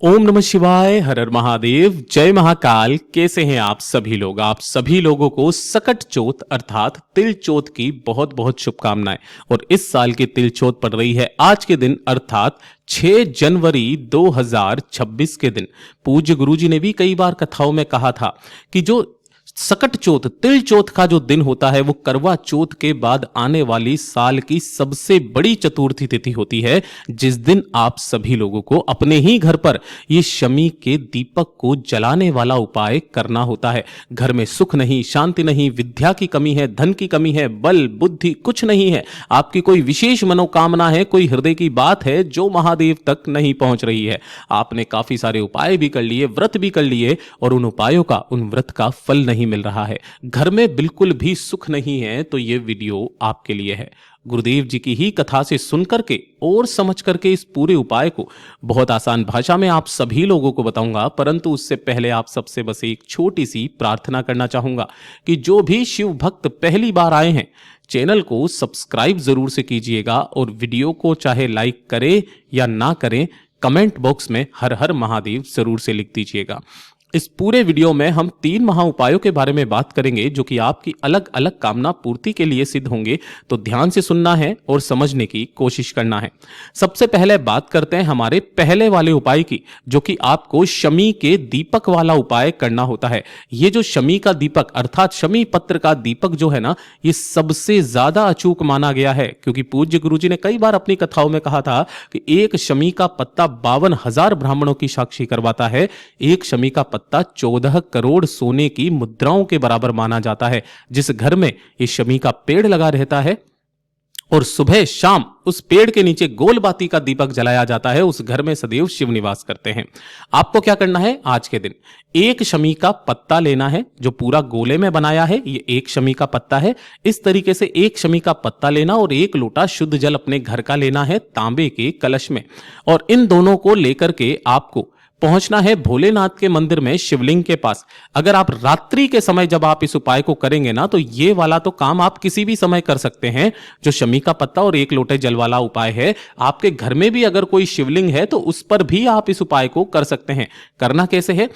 ओम नमः शिवाय, हर हर महादेव, जय महाकाल। कैसे हैं आप सभी लोग? आप सभी लोगों को सकट चौथ अर्थात तिल चौथ की बहुत बहुत शुभकामनाएं। और इस साल की तिल चौथ पड़ रही है आज के दिन अर्थात 6 जनवरी 2026 के दिन। पूज्य गुरुजी ने भी कई बार कथाओं में कहा था कि जो सकट चौथ तिल चौथ का जो दिन होता है वो करवा चौथ के बाद आने वाली साल की सबसे बड़ी चतुर्थी तिथि होती है, जिस दिन आप सभी लोगों को अपने ही घर पर ये शमी के दीपक को जलाने वाला उपाय करना होता है। घर में सुख नहीं, शांति नहीं, विद्या की कमी है, धन की कमी है, बल बुद्धि कुछ नहीं है, आपकी कोई विशेष मनोकामना है, कोई हृदय की बात है जो महादेव तक नहीं पहुंच रही है। आपने काफी सारे उपाय भी कर लिए, व्रत भी कर लिए और उन उपायों का, उन व्रत का फल नहीं मिल रहा है, घर में बिल्कुल भी सुख नहीं है, तो ये वीडियो आपके लिए है। गुरुदेव जी की ही कथा से सुन करके और समझ करके इस पूरे उपाय को बहुत आसान भाषा में आप सभी लोगों को बताऊंगा, परंतु उससे पहले आप सबसे बस एक छोटी सी प्रार्थना करना चाहूंगा कि जो भी शिव भक्त पहली बार आए हैं चैनल को सब्सक्राइब जरूर से कीजिएगा और वीडियो को चाहे लाइक करें या ना करें, कमेंट बॉक्स में हर हर महादेव जरूर से लिख दीजिएगा। इस पूरे वीडियो में हम 3 महा उपायों के बारे में बात करेंगे जो कि आपकी अलग अलग कामना पूर्ति के लिए सिद्ध होंगे, तो ध्यान से सुनना है और समझने की कोशिश करना है। सबसे पहले बात करते हैं हमारे पहले वाले उपाय की, जो कि आपको शमी के दीपक वाला उपाय करना होता है। ये जो शमी का दीपक अर्थात शमी पत्र का दीपक जो है ना, ये सबसे ज्यादा अचूक माना गया है, क्योंकि पूज्य गुरुजी ने कई बार अपनी कथाओं में कहा था कि एक शमी का पत्ता 52,000 ब्राह्मणों की साक्षी करवाता है। एक शमी का पत्ता 14 करोड़ सोने की मुद्राओं के बराबर माना जाता है। जिस घर में ये शमी का पेड़ लगा रहता है और सुबह शाम उस पेड़ के नीचे गोल बाती का दीपक जलाया जाता है, उस घर में सदैव शिव निवास करते हैं। आपको क्या करना है आज के दिन, एक शमी का पत्ता लेना है जो पूरा गोले में बनाया है, ये एक शमी का पत्ता है। इस तरीके से एक शमी का पत्ता लेना और 1 लोटा शुद्ध जल अपने घर का लेना है तांबे के कलश में, और इन दोनों को लेकर के आपको पहुंचना है भोलेनाथ के मंदिर में शिवलिंग के पास। अगर आप रात्रि के समय जब आप इस उपाय को करेंगे ना, तो ये वाला तो काम आप किसी भी समय कर सकते हैं। जो शमी का पत्ता और 1 लोटे जल वाला उपाय है, आपके घर में भी अगर कोई शिवलिंग है तो उस पर भी आप इस उपाय को कर सकते हैं। करना कैसे है,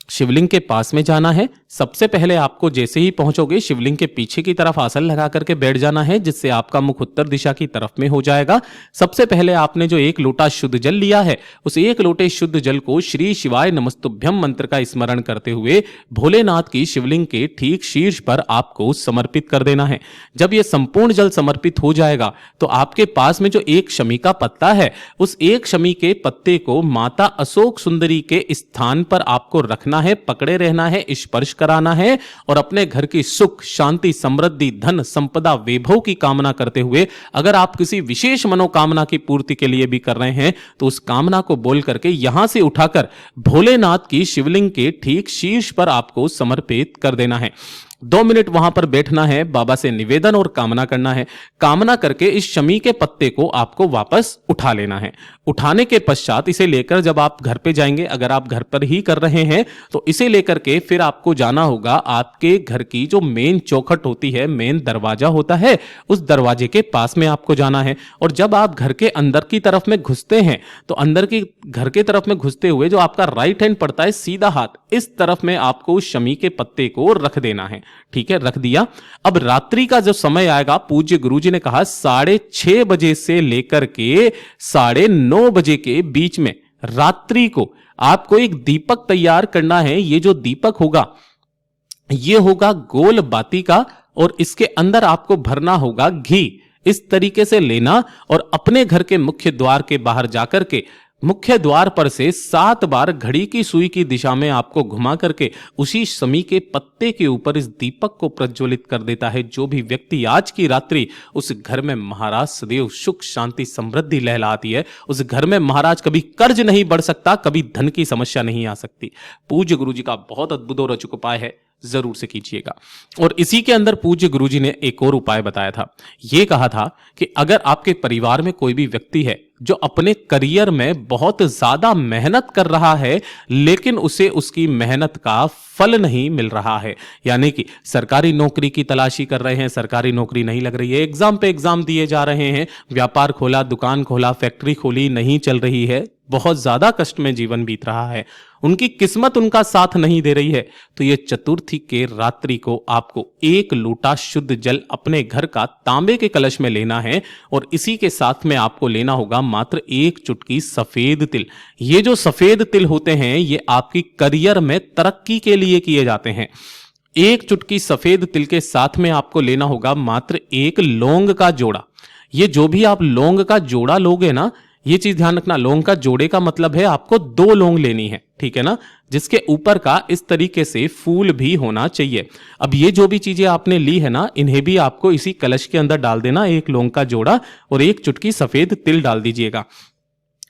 शिवलिंग के पास में जाना है। सबसे पहले आपको जैसे ही पहुंचोगे शिवलिंग के पीछे की तरफ आसन लगा करके बैठ जाना है, जिससे आपका मुख उत्तर दिशा की तरफ में हो जाएगा। सबसे पहले आपने जो 1 लोटा शुद्ध जल लिया है, उस 1 लोटे शुद्ध जल को श्री शिवाय नमस्तुभ्यम मंत्र का स्मरण करते हुए भोलेनाथ की शिवलिंग के ठीक शीर्ष पर आपको समर्पित कर देना है। जब यह संपूर्ण जल समर्पित हो जाएगा तो आपके पास में जो एक शमी का पत्ता है, उस एक शमी के पत्ते को माता अशोक सुंदरी के स्थान पर आपको रखना है, पकड़े रहना है, स्पर्श कराना है और अपने घर की सुख शांति समृद्धि धन संपदा वैभव की कामना करते हुए, अगर आप किसी विशेष मनोकामना की पूर्ति के लिए भी कर रहे हैं तो उस कामना को बोल करके यहां से उठाकर भोलेनाथ की शिवलिंग के ठीक शीर्ष पर आपको समर्पित कर देना है। 2 मिनट वहां पर बैठना है, बाबा से निवेदन और कामना करना है। कामना करके इस शमी के पत्ते को आपको वापस उठा लेना है। उठाने के पश्चात इसे लेकर जब आप घर पे जाएंगे, अगर आप घर पर ही कर रहे हैं तो इसे लेकर के फिर आपको जाना होगा आपके घर की जो मेन चौखट होती है, मेन दरवाजा होता है, उस दरवाजे के पास में आपको जाना है। और जब आप घर के अंदर की तरफ में घुसते हैं तो अंदर की घर के तरफ में घुसते हुए जो आपका राइट हैंड पड़ता है सीधा हाथ, इस तरफ में आपको उस शमी के पत्ते को रख देना है। ठीक है, रख दिया। अब रात्रि का जो समय आएगा, पूज्य गुरुजी ने कहा 6:30 बजे से लेकर के 9:30 बजे के बीच में रात्रि को आपको एक दीपक तैयार करना है। ये जो दीपक होगा ये होगा गोल बाती का और इसके अंदर आपको भरना होगा घी। इस तरीके से लेना और अपने घर के मुख्य द्वार के बाहर जाकर के मुख्य द्वार पर से 7 बार घड़ी की सुई की दिशा में आपको घुमा करके उसी शमी के पत्ते के ऊपर इस दीपक को प्रज्वलित कर देता है। जो भी व्यक्ति आज की रात्रि उस घर में महाराज सदैव सुख शांति समृद्धि लहलाती है, उस घर में महाराज कभी कर्ज नहीं बढ़ सकता, कभी धन की समस्या नहीं आ सकती। पूज्य गुरुजी का बहुत अद्भुत और अचूक उपाय है, जरूर से कीजिएगा। और इसी के अंदर पूज्य गुरुजी ने एक और उपाय बताया था। यह कहा था कि अगर आपके परिवार में कोई भी व्यक्ति है जो अपने करियर में बहुत ज्यादा मेहनत कर रहा है लेकिन उसे उसकी मेहनत का फल नहीं मिल रहा है, यानी कि सरकारी नौकरी की तलाशी कर रहे हैं, सरकारी नौकरी नहीं लग रही है, एग्जाम पे एग्जाम दिए जा रहे हैं, व्यापार खोला, दुकान खोला, फैक्ट्री खोली, नहीं चल रही है, बहुत ज्यादा कष्ट में जीवन बीत रहा है, उनकी किस्मत उनका साथ नहीं दे रही है, तो ये चतुर्थी के रात्रि को आपको 1 लोटा शुद्ध जल अपने घर का तांबे के कलश में लेना है और इसी के साथ में आपको लेना होगा मात्र 1 चुटकी सफेद तिल। ये जो सफेद तिल होते हैं ये आपकी करियर में तरक्की के लिए किए जाते हैं। 1 चुटकी सफेद तिल के साथ में आपको लेना होगा मात्र 1 लौंग का जोड़ा। ये जो भी आप लौंग का जोड़ा लोगे ना, ये चीज ध्यान रखना, लौंग का जोड़े का मतलब है आपको 2 लौंग लेनी है, ठीक है ना, जिसके ऊपर का इस तरीके से फूल भी होना चाहिए। अब ये जो भी चीजें आपने ली है ना, इन्हें भी आपको इसी कलश के अंदर डाल देना, 1 लौंग का जोड़ा और 1 चुटकी सफेद तिल डाल दीजिएगा।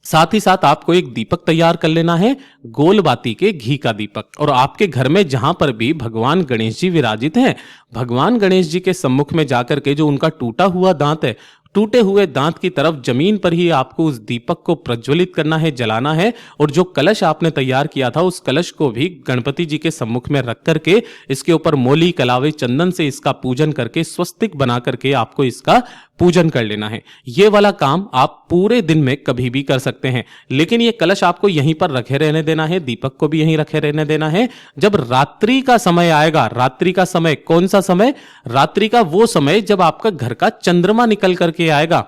साथ ही साथ आपको एक दीपक तैयार कर लेना है, गोल बाती के घी का दीपक। और आपके घर में जहां पर भी भगवान गणेश जी विराजित हैं, भगवान गणेश जी के सम्मुख में जाकर के जो उनका टूटा हुआ दांत है, टूटे हुए दांत की तरफ जमीन पर ही आपको उस दीपक को प्रज्वलित करना है, जलाना है। और जो कलश आपने तैयार किया था उस कलश को भी गणपति जी के सम्मुख में रख करके इसके ऊपर मोली कलावे चंदन से इसका पूजन करके स्वस्तिक बना करके आपको इसका पूजन कर लेना है। ये वाला काम आप पूरे दिन में कभी भी कर सकते हैं, लेकिन ये कलश आपको यहीं पर रखे रहने देना है, दीपक को भी यहीं रखे रहने देना है। जब रात्रि का समय आएगा, रात्रि का समय कौन सा समय, रात्रि का वो समय जब आपका घर का चंद्रमा निकल करके आएगा,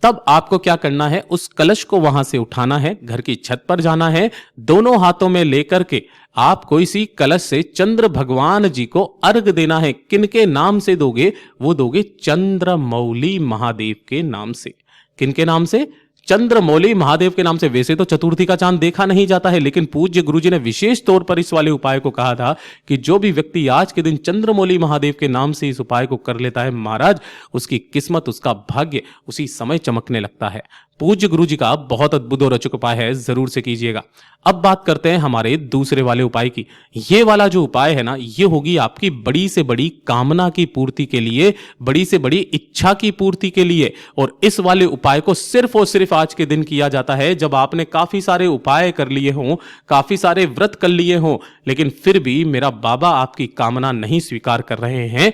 तब आपको क्या करना है, उस कलश को वहां से उठाना है, घर की छत पर जाना है, दोनों हाथों में लेकर के आपको इसी कलश से चंद्र भगवान जी को अर्घ देना है। किनके नाम से दोगे, वो दोगे चंद्रमौली महादेव के नाम से। किनके नाम से, चंद्रमौली महादेव के नाम से। वैसे तो चतुर्थी का चांद देखा नहीं जाता है, लेकिन पूज्य गुरुजी ने विशेष तौर पर इस वाले उपाय को कहा था कि जो भी व्यक्ति आज के दिन चंद्रमौली महादेव के नाम से इस उपाय को कर लेता है महाराज, उसकी किस्मत, उसका भाग्य उसी समय चमकने लगता है। पूज्य गुरुजी का बहुत अद्भुत और अचूक उपाय है, जरूर से कीजिएगा। अब बात करते हैं हमारे दूसरे वाले उपाय की। ये वाला जो उपाय है ना, ये होगी आपकी बड़ी से बड़ी कामना की पूर्ति के लिए, बड़ी से बड़ी इच्छा की पूर्ति के लिए। और इस वाले उपाय को सिर्फ और सिर्फ आज के दिन किया जाता है जब आपने काफी सारे उपाय कर लिए हों, काफी सारे व्रत कर लिए हों, लेकिन फिर भी मेरा बाबा आपकी कामना नहीं स्वीकार कर रहे हैं।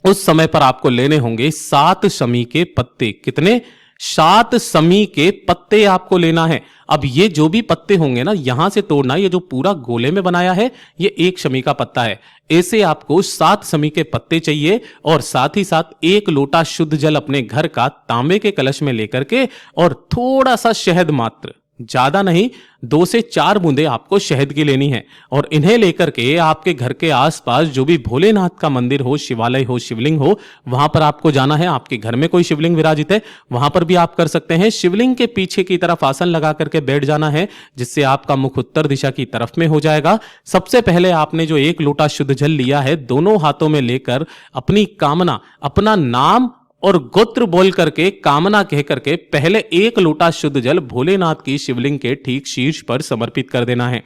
उस समय पर आपको लेने होंगे 7 शमी के पत्ते। कितने? 7 शमी के पत्ते आपको लेना है। अब ये जो भी पत्ते होंगे ना, यहां से तोड़ना, ये जो पूरा गोले में बनाया है ये 1 शमी का पत्ता है। ऐसे आपको 7 शमी के पत्ते चाहिए और साथ ही साथ 1 लोटा शुद्ध जल अपने घर का तांबे के कलश में लेकर के और थोड़ा सा शहद, मात्र ज्यादा नहीं, 2 से 4 बूंदे आपको शहद की लेनी है। और इन्हें लेकर के आपके घर के आसपास जो भी भोलेनाथ का मंदिर हो, शिवालय हो, शिवलिंग हो, वहां पर आपको जाना है। आपके घर में कोई शिवलिंग विराजित है, वहां पर भी आप कर सकते हैं। शिवलिंग के पीछे की तरफ आसन लगा करके बैठ जाना है, जिससे आपका मुख उत्तर दिशा की तरफ में हो जाएगा। सबसे पहले आपने जो 1 लोटा शुद्ध जल लिया है, दोनों हाथों में लेकर अपनी कामना, अपना नाम और गोत्र बोल करके, कामना कह करके पहले 1 लोटा शुद्ध जल भोलेनाथ की शिवलिंग के ठीक शीर्ष पर समर्पित कर देना है।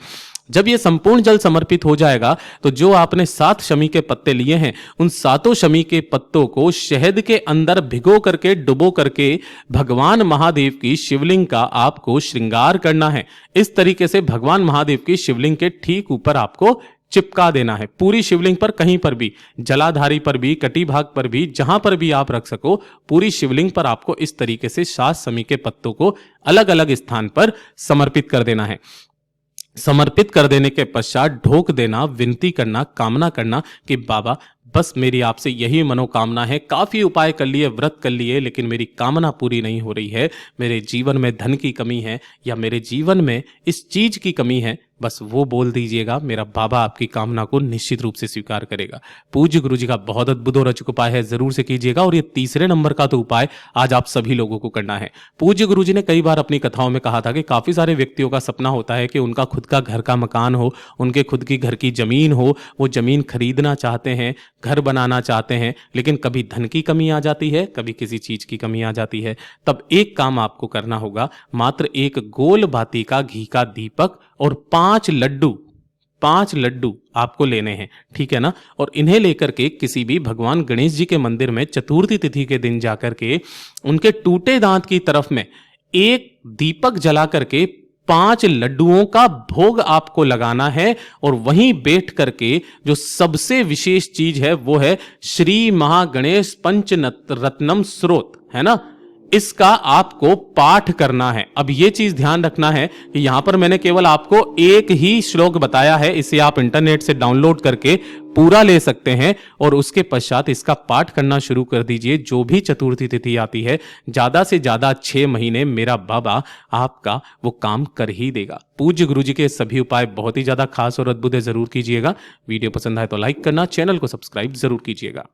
जब ये संपूर्ण जल समर्पित हो जाएगा तो जो आपने 7 शमी के पत्ते लिए हैं, उन 7 शमी के पत्तों को शहद के अंदर भिगो करके, डुबो करके भगवान महादेव की शिवलिंग का आपको श्रृंगार करना है। इस तरीके से भगवान महादेव की शिवलिंग के ठीक ऊपर आपको चिपका देना है। पूरी शिवलिंग पर, कहीं पर भी, जलाधारी पर भी, कटी भाग पर भी, जहां पर भी आप रख सको, पूरी शिवलिंग पर आपको इस तरीके से 7 शमी के पत्तों को अलग अलग स्थान पर समर्पित कर देना है। समर्पित कर देने के पश्चात ढोक देना, विनती करना, कामना करना कि बाबा बस मेरी आपसे यही मनोकामना है, काफी उपाय कर लिए, व्रत कर लिए, लेकिन मेरी कामना पूरी नहीं हो रही है। मेरे जीवन में धन की कमी है या मेरे जीवन में इस चीज की कमी है, बस वो बोल दीजिएगा, मेरा बाबा आपकी कामना को निश्चित रूप से स्वीकार करेगा। पूज्य गुरुजी का बहुत अद्भुत और अचूक उपाय है, जरूर से कीजिएगा। और ये तीसरे नंबर का तो उपाय आज आप सभी लोगों को करना है। पूज्य गुरुजी ने कई बार अपनी कथाओं में कहा था कि काफी सारे व्यक्तियों का सपना होता है कि उनका खुद का घर का मकान हो, उनके खुद की घर की जमीन हो, वो जमीन खरीदना चाहते हैं, घर बनाना चाहते हैं, लेकिन कभी धन की कमी आ जाती है, कभी किसी चीज की कमी आ जाती है। तब एक काम आपको करना होगा, मात्र 1 गोल बाती का घी का दीपक और 5 लड्डू आपको लेने हैं, ठीक है ना। और इन्हें लेकर के किसी भी भगवान गणेश जी के मंदिर में चतुर्थी तिथि के दिन जाकर के उनके टूटे दांत की तरफ में 1 दीपक जला करके 5 लड्डुओं का भोग आपको लगाना है। और वहीं बैठ करके जो सबसे विशेष चीज है वो है श्री महागणेश पंच रत्नम स्रोत, है ना। इसका आपको पाठ करना है। अब ये चीज ध्यान रखना है कि यहां पर मैंने केवल आपको एक ही श्लोक बताया है, इसे आप इंटरनेट से डाउनलोड करके पूरा ले सकते हैं और उसके पश्चात इसका पाठ करना शुरू कर दीजिए। जो भी चतुर्थी तिथि आती है, ज्यादा से ज्यादा 6 महीने मेरा बाबा आपका वो काम कर ही देगा। पूज्य गुरु जी के सभी उपाय बहुत ही ज्यादा खास और अद्भुत है, जरूर कीजिएगा। वीडियो पसंद आए तो लाइक करना, चैनल को सब्सक्राइब जरूर कीजिएगा।